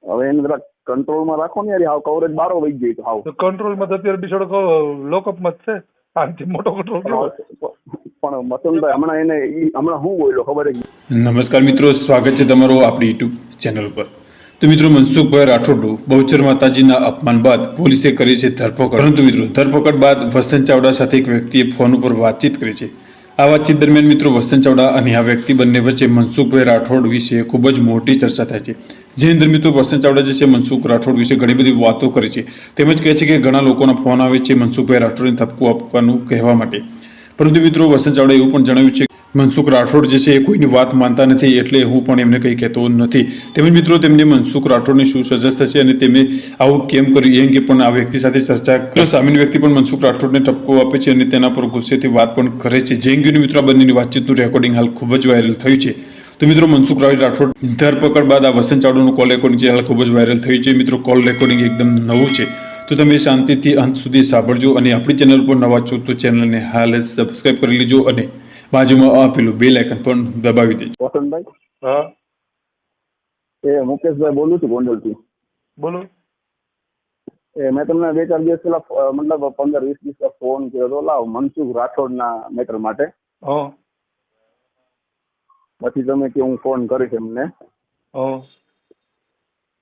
હવે એને જરા કંટ્રોલમાં રાખો ને યાર, હાવ કવરેજ બારો વહી ગઈ. હાવ કંટ્રોલમાં તો અત્યારે બિચારો લોકઅપમાં જ છે. આનાથી મોટો કંટ્રોલ કેવો? પણ મસનભાઈ હમણાં એને હમણાં હું બોલ્યો ખબર છે? નમસ્કાર મિત્રો, સ્વાગત છે તમારું આપણી યુટ્યુબ ચેનલ પર. તો મિત્રો, મનસુખભાઈ રાઠોડનું બહુચર માતાજીના અપમાન બાદ પોલીસે કરી છે ધરપકડ. પરંતુ મિત્રો, ધરપકડ બાદ વસંત ચાવડા સાથે એક વ્યક્તિએ ફોન ઉપર વાતચીત કરી છે. આ વાતચીત દરમિયાન મિત્રો, વસંત ચાવડા અને આ વ્યક્તિ બંને વચ્ચે મનસુખભાઈ રાઠોડ વિશે ખૂબ જ મોટી ચર્ચા થાય છે. જેની અંદર મિત્રો વસંત ચાવડા જે છે મનસુખ રાઠોડ વિશે ઘણી બધી વાતો કરે છે. તેમજ કહે છે કે ઘણા લોકોના ફોન આવે છે મનસુખભાઈ રાઠોડને ધક્કો આપવાનું કહેવા માટે. પરંતુ મિત્રો, વસંત ચાવડાએ એવું પણ જણાવ્યું છે મનસુખ રાઠોડ જે છે એ કોઈની વાત માનતા નથી, એટલે હું પણ એમને કંઈ કહેતો નથી. તેમજ મિત્રો, તેમને મનસુખ રાઠોડની શું સજા થશે અને તેમને આવું કેમ કર્યું એ અંગે પણ આ વ્યક્તિ સાથે ચર્ચા. સામેની વ્યક્તિ પણ મનસુખ રાઠોડને ટપકો આપે છે અને તેના પર ગુસ્સેથી વાત પણ કરે છે. જે અંગેનું મિત્રો આ બંનેની વાતચીતનું રેકોર્ડિંગ હાલ ખૂબ જ વાયરલ થયું છે. તો મિત્રો, મનસુખ રાઠોડ ધરપકડ બાદ આ વસંત ચાવડાનું કોલ રેકોર્ડિંગ જે હાલ ખૂબ જ વાયરલ થયું છે. મિત્રો, કોલ રેકોર્ડિંગ એકદમ નવું છે, તો તમે શાંતિથી અંત સુધી સાંભળજો. અને આપણી ચેનલ પર નવા છો તો ચેનલને હાલ જ સબસ્ક્રાઇબ કરી લેજો અને બાજુમાં આપેલું બેલ આઇકન પણ દબાવી દેજો. વસંતભાઈ, હા એ મુકેશભાઈ બોલું છું ગોંડલથી. બોલો. એ મેં તમને 2-4 દિવસ પહેલા મતલબ 15-20 દિવસ ફોન કર્યો હતો લાવ મનસુખ રાઠોડના મેટર માટે. હા પછી તમે કે હું ફોન કરીશ એમને. હા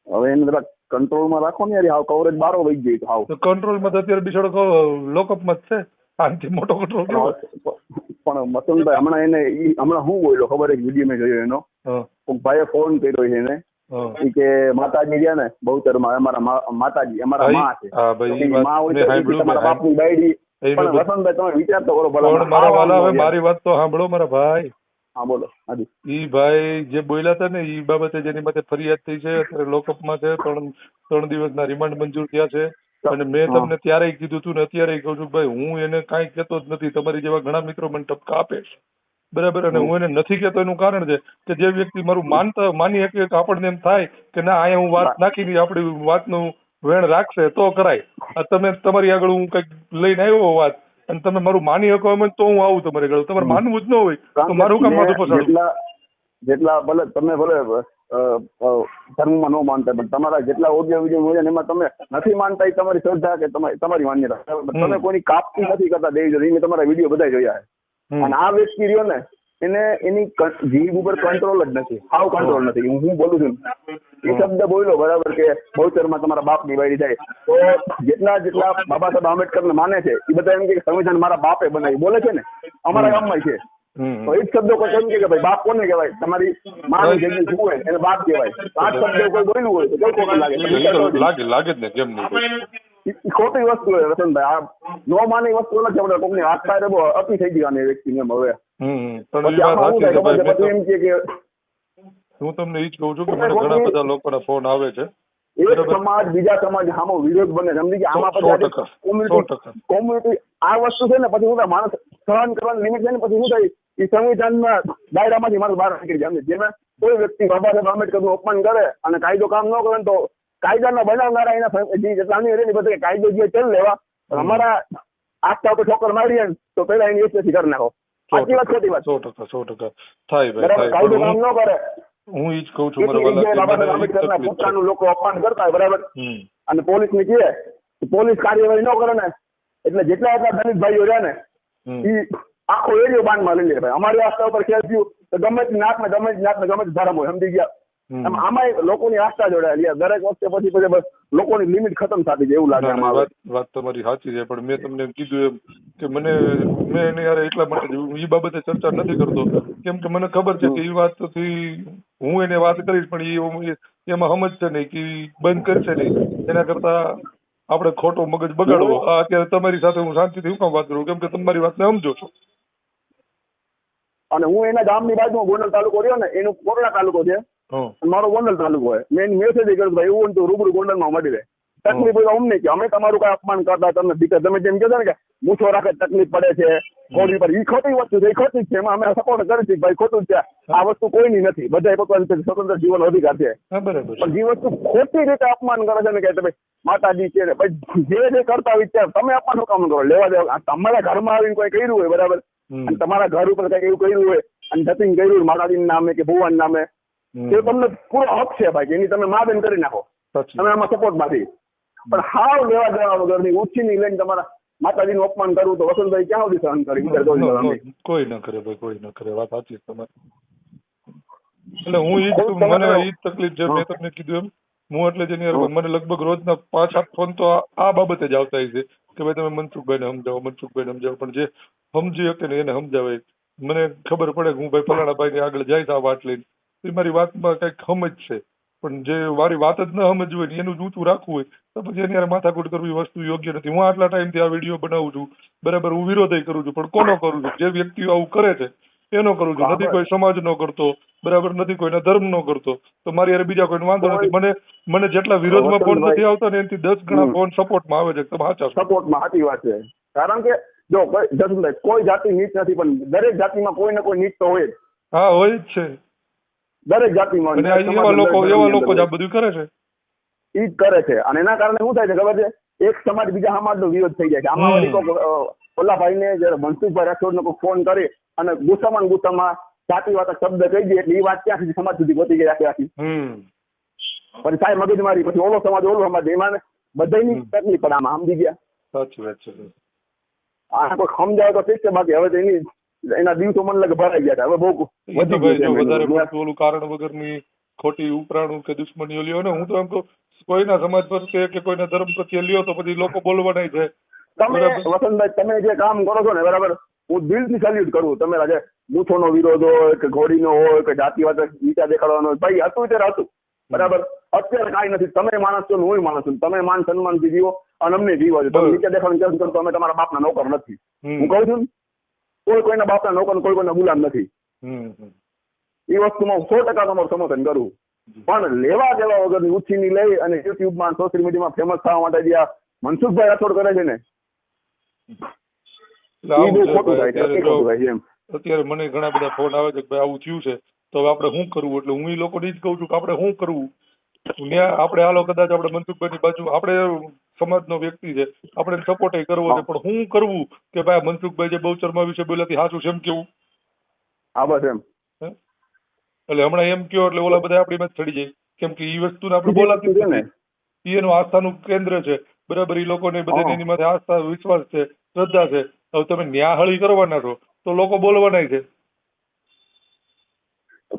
હવે એને જરા કંટ્રોલમાં રાખો ને યાર, હાવ કવરેજ બારો વહી ગઈ. હાવ કંટ્રોલમાં તો અત્યારે બિચારો લોકઅપમાં જ છે. આનાથી મોટો કંટ્રોલ કેવો? પણ મસનભાઈ હમણાં એને હમણાં હું બોલ્યો ખબર છે? વિડીયો મેં જોયો એનો. ભાઈએ ફોન કર્યો છે એને કે માતાજી ગયા ને બહુચરમાં, અમારા માતાજી અમારા માં છે. માં હોય તો તમારા બાપની બાયડી. પણ વસંતભાઈ તમે વિચાર તો કરો ભલા. મારી વાત તો સાંભળો મારા ભાઈ. હા બોલો. ઈ ભાઈ જે બોલ્યા હતા ને ઈ બાબતે જેની માટે ફરિયાદ થઈ છે, અત્યારે લોકઅપમાં છે. 3 દિવસના રિમાન્ડ મંજૂર થયા છે. અને મેં તમને ત્યારે કીધું તું ને અત્યારે કહું છું ભાઈ, હું એને કાંઈ કહેતો જ નથી. તમારી જેવા ઘણા મિત્રો મને ટપકા આપે છે, બરાબર. અને હું એને નથી કહેતો એનું કારણ છે કે જે વ્યક્તિ મારું માની શકે કે આપણને એમ થાય કે ના અહીંયા હું વાત નાખી આપણી વાતનું વેણ રાખશે તો કરાય. તમે તમારી આગળ હું કંઈક લઈને આવ્યો વાત અને તમે મારું માની શકો એમ તો હું આવું તમારે આગળ. તમારે માનવું જ ન હોય તો મારું કામ માથું પસાડું. જેટલા ભલે તમે ભલે ધર્મમાં ન માનતા, પણ તમારા જેટલા ઓડિયો વિડીયો હોય ને એમાં તમે નથી માનતા, એ તમારી શ્રદ્ધા કે તમારી માન્યતા. તમે કોઈની કાપતી નથી કરતા દેવી મેં તમારા વિડીયો બધા જોયા છે. અને આ વ્યક્તિ રહ્યો ને એને એની જીભ ઉપર કંટ્રોલ જ નથી, હાવ કંટ્રોલ નથી. હું બોલું છું એ શબ્દ બોલ્યો બરાબર કે બહુચરમાં તમારા બાપની વાયડી થાય, તો જેટલા બાબા સાહેબ આંબેડકર ને માને છે એ બધા એમ કે સંવિધાન મારા બાપે બનાવી બોલે છે ને, અમારા ગામમાં છે. તો એ જ શબ્દો કોઈ એમ કે ભાઈ બાપ કોને કહેવાય? તમારી માની જગ્યાએ શું હોય એને બાપ કહેવાય. આ શબ્દો કોઈ બોલ્યું હોય તો કેવું ખોટું લાગે જ ને, કેમ નહીં? ખોટી વસ્તુ હોય રતનભાઈ. આ નો માની વસ્તુ નથી. આપણે કોકની આસ્થા બહુ અતિ થઈ ગઈ વ્યક્તિ એમ. હવે એમ કે હું તમને એ જ કહું છું કે મને ઘણા બધા લોકોના ફોન આવે છે. એક સમાજ બીજા સમાજ સામો વિરોધ બને. સમજી ગયા? આમાં પછી કોમ્યુનિટી આ વસ્તુ છે ને, પછી શું થાય માણસ સહન કરવાની લિમિટ છે ને, પછી શું થાય એ સંવિધાનના દાયરામાંથી માણસ બહાર નીકળી જાય. જેમાં કોઈ વ્યક્તિ બાબા સાહેબ આંબેડકરનું અપમાન કરે અને કાયદો કામ ન કરે તો કાયદાના બનાવનારા એના બધા કાયદો જે ચાલ લેવા. અમારા આસ્થા ઉપર ઠોકર મારીએ તો પેલા એની એસપી કરી નાખો. સાચી વાત ખોટી વાત? 100% થાય બરાબર. કાયદો કામ ન કરે. હું ઈ જ કહું છું મારા આંબેડકરના પોતાનું લોકો અપમાન કરતા હોય બરાબર, અને પોલીસ ને કહે પોલીસ કાર્યવાહી ન કરે ને, એટલે જેટલા દલિત ભાઈઓ રહ્યા ને એ આખો એરિયો બાંધમાં લઈ લે. ભાઈ અમારી આસ્થા ઉપર ખેલ થયું તો ગમે તે નાતને ગમે તે ધર્મ હોય, સમજી ગયા? આમાં લોકોની આસ્થા જોડાયેલી દરેક વખતે પછી બસ લોકોની લિમિટ ખતમ થતી જાય એવું લાગે. વાત તમારી સાચી છે, પણ મેં તમને કીધું એમ કે મેં એને યાર એટલા માટે એ બાબતે ચર્ચા નથી કરતો કેમ કે મને ખબર છે કે એ વાતથી હું એને વાત કરીશ પણ એમાં સમજશે નહીં કે બંધ કરશે નહીં. એના કરતા આપણે ખોટો મગજ બગાડવો. અત્યારે તમારી સાથે હું શાંતિથી શું કામ વાત કરું? કેમ કે તમારી વાતને સમજો છો. અને હું એના ગામની બાજુમાં ગોંડલ તાલુકો રહ્યો ને, એનું કોરડા તાલુકો છે, મારો ગોંડલ તાલુકો હોય. મેં મેસેજ કર્યો ભાઈ એવું તો રૂબરૂ ગોંડલમાં મળી રહે. તકલીફ હોય અમને કે અમે તમારું કઈ અપમાન કરતા તમને દીકરા તમે જેમ કહેતા ને કે મૂછો રાખે તકલીફ પડે છે કોડી પર, એ ખોટી વસ્તુ છે, એ ખોટી જ છે. એમાં અમે સપોર્ટ કરી છે ભાઈ, ખોટું જ છે. આ વસ્તુ કોઈની નથી, બધા પોતાની સ્વતંત્ર જીવન અધિકાર છે. પણ જે વસ્તુ ખોટી રીતે અપમાન કરે છે ને કે તમે માતાજી છે ને જે કરતા હોય ત્યાં તમે અપમાન કામ કરો, લેવા દેવા. તમારા ઘરમાં આવીને કોઈ કર્યું હોય બરાબર, અને તમારા ઘર ઉપર કઈ એવું કર્યું હોય અને ધતિંગ કર્યું માતાજીના નામે કે ભગવાન નામે, તે તમને પૂરો હક છે ભાઈ, એની તમે માં બેન કરી નાખો, સાચી તમે આમાં સપોર્ટ માંથી. પણ હાવ લેવા દેવા વગરની ઉછીની લઈને તમારા માતાજીનું અપમાન કરવું તો વસંતભાઈ ક્યાં સુધી સહન કરી? કોઈ ન કરે ભાઈ, કોઈ ન કરે. વાત સાચી તમારી. એટલે હું મને ઈ તકલીફ છે. મેં તમને કીધું એમ, હું એટલે જેની મને લગભગ રોજના 5-7 ફોન તો આ બાબતે જ આવતા છે કે ભાઈ તમે મનસુખભાઈને સમજાવો, મનસુખભાઈને સમજાવો. પણ જે સમજી શકે ને એને સમજાવે. મને ખબર પડે કે હું ભાઈ ફલાણા ભાઈને આગળ જાય આ વાત લઈને, એ મારી વાતમાં કઈક સમજ છે. પણ જે મારી વાત જ ન સમજવું હોય ને એનું જ ઊંચું રાખવું હોય તો પછી એની યાર માથાકૂટ કરવી વસ્તુ યોગ્ય નથી. હું આટલા ટાઈમથી આ વિડીયો બનાવું છું, બરાબર, હું વિરોધ કરું છું, પણ કોનો કરું છું? જે વ્યક્તિઓ આવું કરે છે એનો કરું છું. નથી કોઈ સમાજ નો કરતો, બરાબર, નથી કોઈના ધર્મ નો કરતો, તો મારી યાર બીજા કોઈને વાંધો નથી. મને જેટલા વિરોધમાં ફોન નથી આવતા ને એનાથી 10 ગણા ફોન સપોર્ટમાં આવે છે. તમે સાચા છો. સપોર્ટમાં સાચી વાત છે. કારણ કે જો જસુભાઈ કોઈ જાતિ નીચ નથી, પણ દરેક જાતિમાં કોઈ ને કોઈ નીચ તો હોય જ. હા, હોય જ છે. દરેક જાતિમાં એવા લોકો જ આ બધું કરે છે. ઈ જ કરે છે. અને એના કારણે શું થાય છે ખબર છે? એક સમાજ બીજા સમાજનો વિરોધ થઈ જાય છે. આમાં વળી ઓલા ભાઈને જયારે મનસુખભાઈ રાઠોડનો કોઈ ફોન કરી અને ગુસ્સામાં જાતિવાચક શબ્દ કહી દે એટલે એ વાત ક્યાં સુધી સમાજ સુધી પહોંચી ગઈ આખી. પછી સાહેબ મગજમારી, પછી ઓલો સમાજ એમાં બધાની તકલીફ પડે. આમાં સમજી ગયા? સાચી વાત છે. આ કોઈ સમજાવે તો ઠીક છે, બાકી હવે તો એના દિવસો મને લાગે ભરાઈ ગયા છે. હવે બહુ વધારે પડતું ઓલું કારણ વગરની ખોટી ઉપરાણું કે દુશ્મનીઓ લ્યો ને, હું તો એમ કહું કોઈના સમાજ પ્રત્યે કે કોઈના ધર્મ પ્રત્યે લ્યો તો પછી લોકો બોલવાના છે. તમે વસંતભાઈ તમે જે કામ કરો છો ને, બરાબર, હું દિલથી સેલ્યુટ કરું. તમે આજે બૂથોનો વિરોધ હોય કે ઘોડીનો હોય કે જાતિવાદ નીચા દેખાડવાનો હોય, ભાઈ હતું ત્યારે હતું, બરાબર. અત્યારે કાંઈ નથી. તમે માણસ છો, હું માણસ છું. તમે માન સન્માનથી જીવો અને અમને જીવો છો. તમે નીચે દેખાડવાનું કેમ કરો? અમે તમારા બાપના નોકર નથી. હું કહું છું કોઈ કોઈના બાપના નોકર, કોઈ કોઈના ગુલામ નથી. એ વસ્તુમાં 100% તમારું સમર્થન કરું. પણ લેવા દેવા વગરની ઉછીની લઈ અને યુટ્યુબમાં, સોશિયલ મીડિયામાં ફેમસ થવા માટે જે આ મનસુખભાઈ રાઠોડ કરે છે ને, એ બહુ ખોટું થાય છે. અત્યારે મને ઘણા બધા ફોન આવે છે કે ભાઈ આવું થયું છે તો હવે આપણે શું કરવું? એટલે હું એ લોકોને જ કહું છું કે આપણે શું કરવું. આપણે હાલો કદાચ આપણે મનસુખભાઈની બાજુ, આપણે સમાજનો વ્યક્તિ છે, આપણે સપોર્ટ કરવો છે, પણ શું કરવું કે ભાઈ મનસુખભાઈ જે બહુચરમાં વિશે બોલ્યા સાચું છે એમ કેવું? હા, બસ એમ. એટલે હમણાં એમ કયો એટલે ઓલા બધા આપણી માં ચડી જાય, કેમ કે એ વસ્તુને આપણે બોલાતી છે ને, એનું આસ્થાનું કેન્દ્ર છે, બરાબર. એ લોકોને બધાને એની માથે આસ્થા, વિશ્વાસ છે, શ્રદ્ધા છે. હવે તમે ન્યાહળી કરવાના છો તો લોકો બોલવાના છે.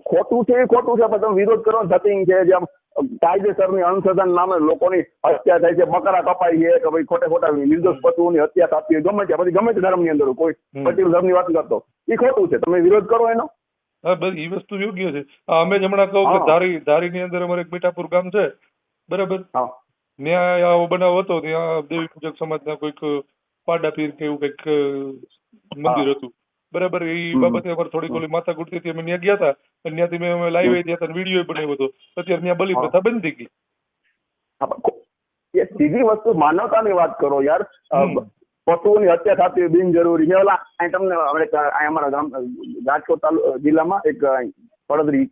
ખોટું છે એ ખોટું છે, પણ તમે વિરોધ કરો ધતિંગ છે, જેમ કાયદેસરની અનુસંધાન નામે લોકોની હત્યા થાય છે, બકરા કપાઈ છે કે ભાઈ ખોટે ખોટા નિર્દોષ પશુઓની હત્યા થતી હોય, ગમે તે પછી ગમે તે ધર્મની અંદર કોઈ પર્ટિક્યુલર ધર્મની વાત કરતો, એ ખોટું છે. તમે વિરોધ કરો એનો. હા, બસ એ વસ્તુ યોગ્ય છે. અમે જ હમણાં કહું કે ધારીની અંદર અમારે એક મીઠાપુર ગામ છે, બરાબર, ત્યાં આવો બનાવ હતો. ત્યાં દેવી પૂજક સમાજના કોઈક પાડા પીર કે એવું કઈક મંદિર હતું, બરાબર. એ બાબતે અમારે થોડીક ઓલી માથાકૂટ હતી. અમે ત્યાં ગયા હતા અને ત્યાંથી મેં અમે લાઈવ ગયા હતા, વિડીયો બનાવ્યો હતો. અત્યારે ત્યાં બલિ પ્રથા બંધ થઈ ગઈ. એ સીધી વસ્તુ માનવતાની વાત કરો યાર. પશુઓની હત્યા થતી બિનજરૂરી છે. ઓલા તમને અમારા ગામ રાજકોટ જિલ્લામાં એક પડદરી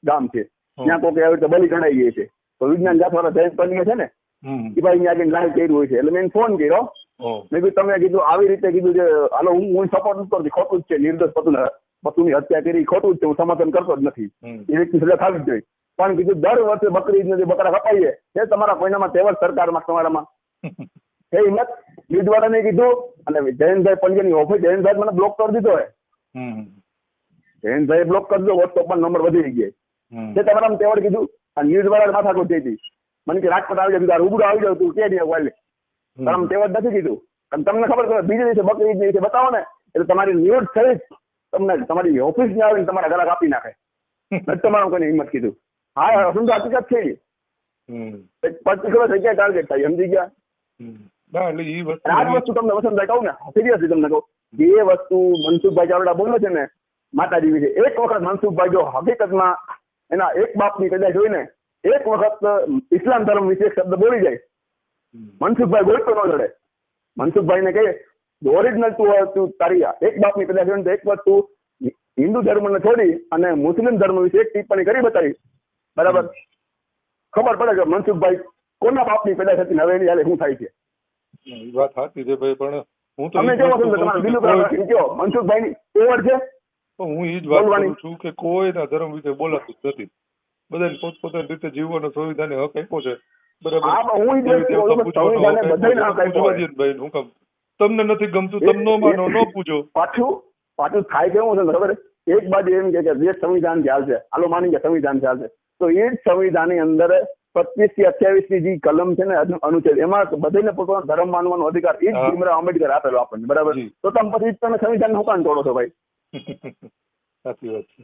ગામ છે, ત્યાં કોઈ આવી રીતે બલિ ચડાઈ ગઈ છે. તો વિજ્ઞાન જાતવાળા જયંત પંડ્યા છે ને, એ ભાઈ ત્યાં લાઈવ કર્યું હોય છે. એટલે મેં ફોન કર્યો, મેં કીધું તમે કીધું આવી રીતે કીધું કે હાલો હું સપોર્ટ નથી કરતી, ખોટું જ છે. નિર્દોષ પશુની હત્યા કરી ખોટું જ છે, હું સમર્થન કરતો જ નથી. એ વ્યક્તિ સજા થવી જ જોઈએ. પણ કીધું દર વર્ષે બકરી જે બકરા કપાઈએ એ તમારા કોઈનામાં તહેવાર સરકારમાં તમારામાં એ હિંમત લીડવાળાને કીધું. અને જયંતભાઈ પંડ્યાની ઓફિસ, જયંતભાઈ મને બ્લોક કરી દીધો હોય. જયંતભાઈ બ્લોક કરી દીધો, વોટ્સઅપ પર નંબર વધી ગઈ તે તમારા તહેવાર કીધું. અને ન્યૂઝવાળા માથાકૂટ થઈ હતી. મને કે રાજકોટ આવી જાય, રૂબરૂ આવી જાવ, તું કે વાલે તારા તહેવાર નથી કીધું. અને તમને ખબર છે બીજે દિવસે બકરી દિવસે બતાવો ને એટલે તમારી ન્યૂઝ થઈ તમને તમારી ઓફિસ ને આવીને તમારા ઘરે કાપી નાખે. તમારા કોઈને હિંમત કીધું. હા, સમજો હકીકત છે. પર્ટિક્યુલર જગ્યાએ ટાર્ગેટ થાય, સમજી ગયા? આ વસ્તુ તમને વસંતભાઈ કહું ને, સિરિયસલી તમને કહું, એ વસ્તુ મનસુખભાઈ ચાવડા બોલે છે ને માતાજી વિશે, એક વખત મનસુખભાઈ જો હકીકતમાં એના એક બાપની કદાચ હોય ને, એક વખત ઇસ્લામ ધર્મ વિશે એક શબ્દ બોલી જાય, મનસુખભાઈ બોલતો ન લડે. મનસુખભાઈ ને કહે ઓરિજિનલ તું તારી એક બાપની કદાચ હોય ને તો એક વખત તું હિન્દુ ધર્મને છોડી અને મુસ્લિમ ધર્મ વિશે એક ટિપ્પણી કરી બતાવી, બરાબર. ખબર પડે કે મનસુખભાઈ કોના બાપની પેદા થતી હવે એની હાલે શું થાય છે. વાત સાચી છે ભાઈ, પણ હું તો તમે કેવો છો તમારું બીજું કયો મનસુખભાઈ ની ઓવર છે. હું એ જ વાત કરું છું કે કોઈના ધર્મ વિશે બોલાતું જ નથી. બધાને પોતપોતાની રીતે જીવવાનો સંવિધાને હક આપ્યો છે બરાબર. હા, પણ હું ઈ જ દેવી કહું છું દેવતા કે પૂજવાનો સંવિધાને હક આપ્યો બધાને છે. હક આપ્યો પૂજવા હોય. દ્યો ને ભાઈ, હું કામ તમને નથી ગમતું તમે ન માનો ન પૂજો. પાછું થાય કેવું છે ખબર છે? એક બાજુ એમ કે જે સંવિધાન ચાલશે, હાલો માની કે સંવિધાન ચાલશે, તો એ જ સંવિધાનની અંદર 25 થી 28 ની જે કલમ છે ને અનુચ્છેદ, એમાં બધાને પોતાનો ધર્મ માનવાનો અધિકાર એ જ ભીમરાવ આંબેડકર આપેલો આપણને, બરાબર? તો તમે પછી તમે સંવિધાન હું કામ તોડો છો ભાઈ? સાચી વાત છે.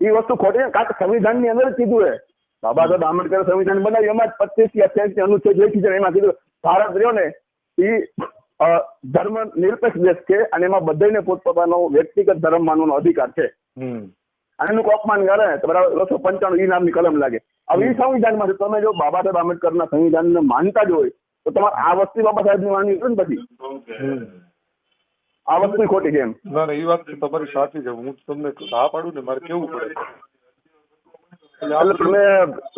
એ વસ્તુ ખોટી ને, કારણ કે સંવિધાનની અંદર જ કીધું છે, બાબા સાહેબ આંબેડકર સંવિધાન બનાવ્યું, એમાં 25 થી 28 અનુચ્છેદ લખી છે, એમાં કીધું ભારત રહ્યો ને એ ધર્મ નિરપેક્ષ દેશ છે અને એમાં બધાને પોતપોતાનો વ્યક્તિગત ધર્મ માનવાનો અધિકાર છે. અને એનું અપમાન કરે તો બરાબર 295 ઈ નામની કલમ લાગે. હવે એ સંવિધાનમાં તમે જો બાબા સાહેબ આંબેડકરના સંવિધાનને માનતા જ હોય તો તમારે આ વસ્તુ બાબા સાહેબની માનવી છે ને પછી આ વસ્તુ ખોટી છે એમ. ના ના, એ વાત તમારી સાચી છે. હું તમને હા પાડું ને મારે કેવું પડે. એટલે તમે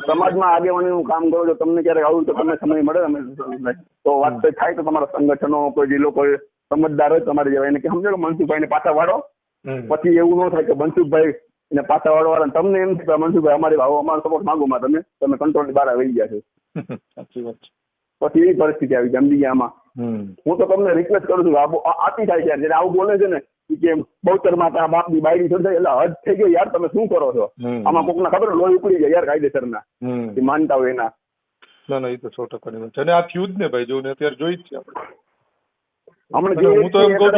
સમાજમાં આગેવાનીનું કામ કરો છો, તમને ક્યારેક આવું તો તમને સમય મળે તો વાત થાય તો તમારા સંગઠનો કોઈ જે લોકો સમજદાર હોય તમારી જેવા એને કે સમજો કે મનસુખભાઈ ને પાછા વાળો, પછી એવું ન થાય કે મનસુખભાઈ ને પાછા વાળવા તમને એમ કે મનસુખભાઈ અમારો સપોર્ટ માંગુ માં તમે કંટ્રોલ બહાર આવી ગયા છો. સાચી વાત છે. પછી એવી પરિસ્થિતિ આવી સમજી ગયા આમાં. હું તો તમને રિક્વેસ્ટ કરું છું, આતી થાય છે જયારે આવું બોલે છે ને કે બહુચર માતા બાપની બાયડી થઈ જાય એટલે હદ થઈ ગયો યાર, તમે શું કરો છો? આમાં કોક ના ખબર લોહી ઉકળી જાય યાર કાયદેસર ના માનતા હોય એના. ના ના, એ તો 100% વાત છે. અને આ થયું જ ને ભાઈ, જો ને અત્યારે જોઈ જ છે આપણે. હું તો એમ કહું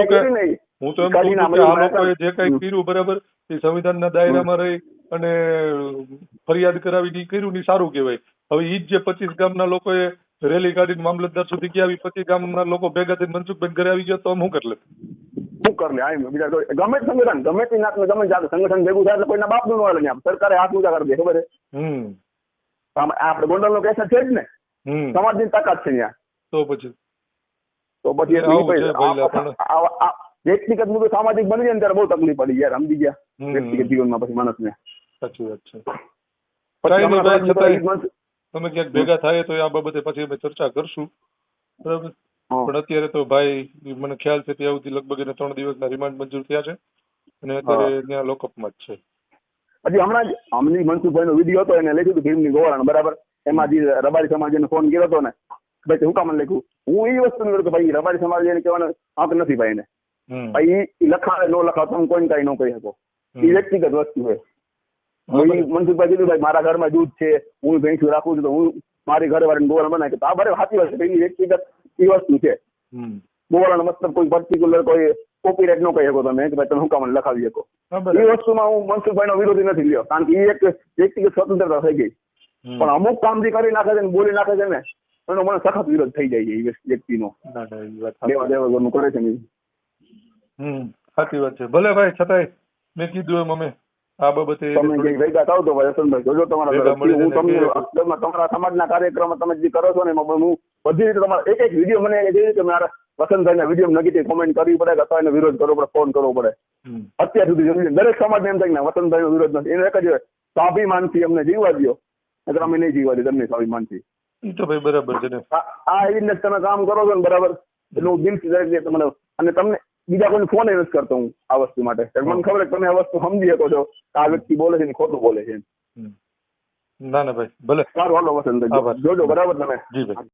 છું કે આ લોકોએ જે કઈ કર્યું બરાબર એ સંવિધાનના દાયરામાં રહી અને ફરિયાદ કરાવી કર્યું ને સારું કહેવાય. હવે ઈ જ જે 25 ગામના લોકોએ રેલી કાઢીને મામલતદાર સુધી ગયા, 25 ગામના લોકો ભેગા થઈને મનસુખભાઈ ઘરે આવી ગયા તો શું કરી લે? શું કરી લે? બીજા ગમે સંગઠન ગમે તે નાત ગમે જાત સંગઠન ભેગું થાય એટલે કોઈના બાપનું ન હાલે. સરકારે હાથ ઊંચા કરી દે, ખબર છે? આપણે ગોંડલનો કેસ છે જ ને, સમાજની તાકાત છે ત્યાં. તો પછી વ્યક્તિગત મુદ્દો સામાજિક બની જાય ને ત્યારે બહુ તકલીફ પડી યાર, સમજી ગયા? વ્યક્તિગત જીવનમાં પછી માણસને. સાચી વાત છે. તમે ક્યાંક ભેગા થાય તો આ બાબતે પછી અમે ચર્ચા કરશું, બરાબર? પણ અત્યારે તો ભાઈ મને ખ્યાલ છે ત્યાં સુધી લગભગ એને 3 દિવસના રિમાન્ડ મંજૂર થયા છે અને અત્યારે ત્યાં લોકઅપમાં જ છે. હજી હમણાં જ અમની મનસુખભાઈનો વિડીયો હતો, એને લખ્યું હતું ભીમની ગોવાળાનો, બરાબર? એમાં જે રબારી સમાજને ફોન કર્યો હતો ને, ભાઈ હું કામ લખ્યું, હું એ વસ્તુ નહીં કે ભાઈ રબારી સમાજ એને કહેવાનો હક નથી ભાઈ ને. ભાઈ એ લખાવે ન લખાવ તમે કોઈને કઈ ન કહી શકો, એ વ્યક્તિગત વસ્તુ છે. મનસુખભાઈ કીધું ભાઈ મારા ઘરમાં દૂધ છે, હું ભેંસું રાખું છું તો હું મારી ઘરે વાળીને ગોવાળા બનાવી, તો આ બરાબર સાચી વાત છે. વ્યક્તિગત એ વસ્તુ છે. ગોવાળાનો મતલબ કોઈ પર્ટિક્યુલર કોઈ કોપીરાઇટ ન કહી શકો તમે કે ભાઈ તમે હું કામ લખાવી શકો. એ વસ્તુમાં હું મનસુખભાઈનો વિરોધી નથી લ્યો, કારણ કે એ એક વ્યક્તિગત સ્વતંત્રતા થઈ ગઈ. પણ અમુક કામ જે કરી નાખે છે ને બોલી નાખે છે ને એનો મને સખત વિરોધ થઈ જાય છે એ વ્યક્તિનો. દેવા દેવા કરે છે ને. સાચી વાત છે. ભલે ભાઈ, છતાંય મેં કીધું એમ અમે આ બાબતે તમે જે ભેગા થાવ તો ભાઈ હસનભાઈ જોજો તમારા હું તમને તમારા સમાજના કાર્યક્રમ તમે જે કરો છો ને એમાં હું બધી રીતે તમારા એક વિડીયો મને જે કે મારા વસંતભાઈના વિડીયો નેગેટિવ કોમેન્ટ કરવી પડે કે અથવા એનો વિરોધ કરવો પડે, ફોન કરવો પડે. અત્યાર સુધી દરેક સમાજને એમ થાય કે વસંતભાઈનો વિરોધ નથી, એને એક જ સ્વાભિમાનથી અમને જીવવા દો, એટલે અમે નહીં જીવવા દે તમને સ્વાભિમાનથી. એ તો ભાઈ બરાબર છે ને. આ એવી રીતે તમે કામ કરો છો ને બરાબર, એટલે હું દિલથી તમને અને તમને બીજા કોઈને ફોન નથી કરતો હું આ વસ્તુ માટે. મને ખબર તમે આ વસ્તુ સમજી શકો છો આ વ્યક્તિ બોલે છે ને ખોટું બોલે છે. ના ના ભાઈ, ભલે. સારું, હાલો વસંતભાઈ જોજો, બરાબર તમે? જી ભાઈ.